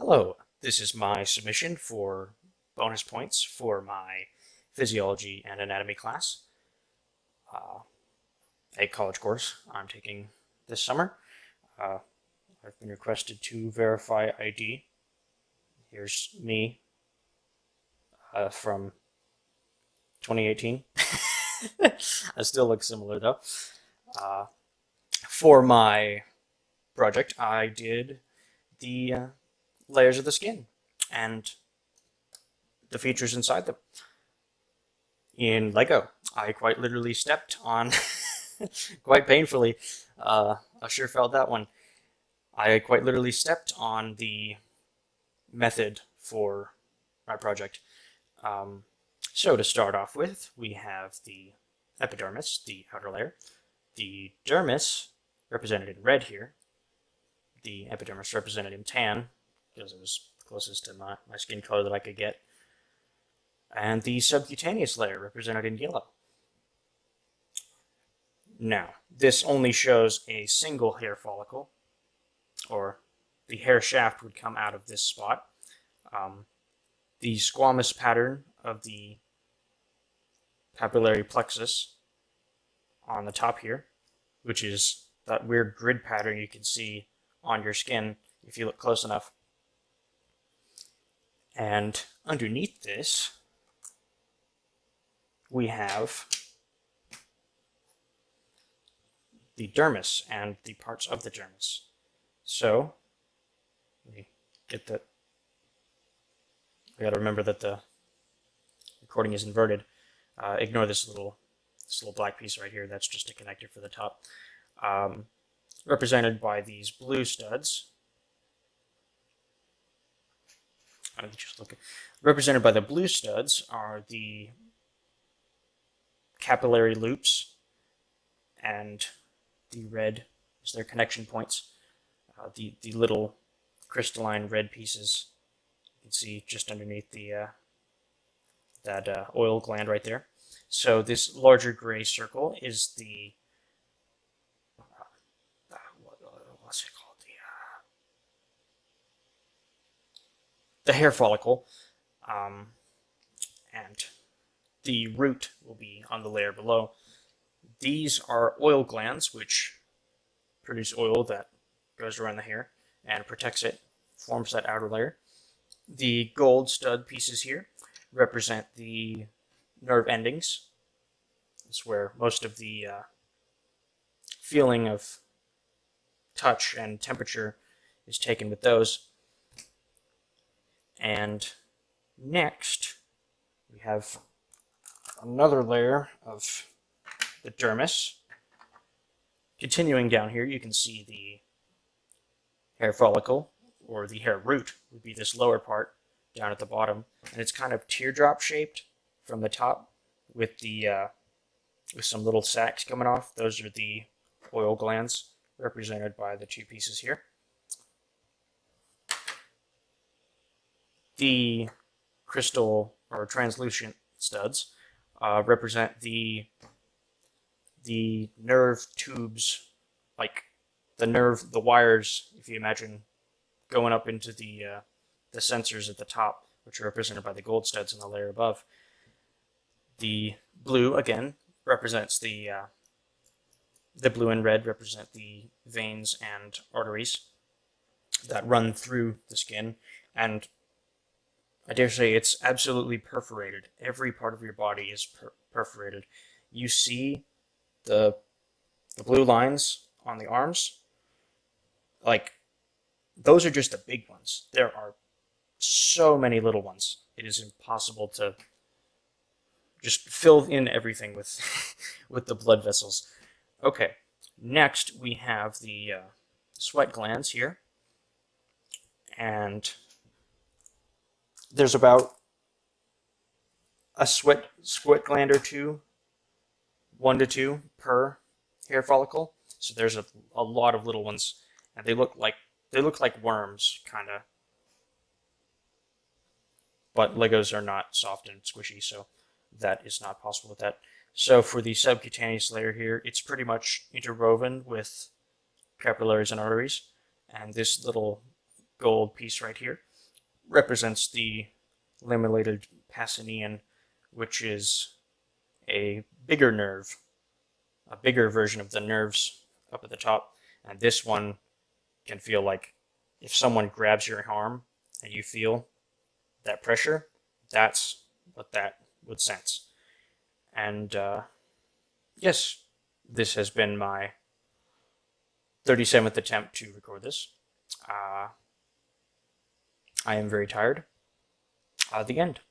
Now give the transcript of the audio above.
Hello, this is my submission for bonus points for my physiology and anatomy class, uh, a college course I'm taking this summer. Uh, I've been requested to verify ID. Here's me from 2018. I still look similar though. Uh, for my project, I did the layers of the skin and the features inside them in Lego. I quite literally stepped on, quite painfully. I sure felt that one. I quite literally stepped on the method for my project. Um, so to start off with, we have the epidermis, the outer layer, the dermis, represented in red here, the epidermis represented in tan, because it was closest to my skin color that I could get, and the subcutaneous layer, represented in yellow. Now, this only shows a single hair follicle, or the hair shaft would come out of this spot. The squamous pattern of the papillary plexus on the top here, which is that weird grid pattern you can see on your skin if you look close enough. And underneath this, we have the dermis and the parts of the dermis. So, let me get that. I gotta remember that the recording is inverted. Ignore this little black piece right here. That's just a connector for the top. Represented by these blue studs. Represented by the blue studs are the capillary loops, and the red is their connection points. The little crystalline red pieces you can see just underneath the that oil gland right there. So this larger gray circle is the what's it called? The hair follicle, and the root will be on the layer below. These are oil glands, which produce oil that goes around the hair and protects it, forms that outer layer. The gold stud pieces here represent the nerve endings. It's where most of the feeling of touch and temperature is taken with those. And next, we have another layer of the dermis. Continuing down here, you can see the hair follicle, or the hair root, would be this lower part down at the bottom, and it's kind of teardrop shaped from the top with the with some little sacs coming off. Those are the oil glands, represented by the two pieces here. The crystal or translucent studs represent the nerve tubes, like the wires, if you imagine, going up into the sensors at the top, which are represented by the gold studs in the layer above. The blue, again, represents the blue and red represent the veins and arteries that run through the skin, and I dare say it's absolutely perforated. Every part of your body is perforated. You see the blue lines on the arms, like, those are just the big ones. There are so many little ones. It is impossible to just fill in everything with with the blood vessels. Okay, next we have the sweat glands here, and there's about a sweat gland or two, 1 to 2 per hair follicle. So there's a lot of little ones, and they look like worms, kind of. But Legos are not soft and squishy, so that is not possible with that. So for the subcutaneous layer here, it's pretty much interwoven with capillaries and arteries, and this little gold piece right here represents the lamelated Passanian, which is a bigger nerve, a bigger version of the nerves up at the top. And this one can feel like if someone grabs your arm and you feel that pressure, that's what that would sense. And yes, this has been my 37th attempt to record this. I am very tired. The end.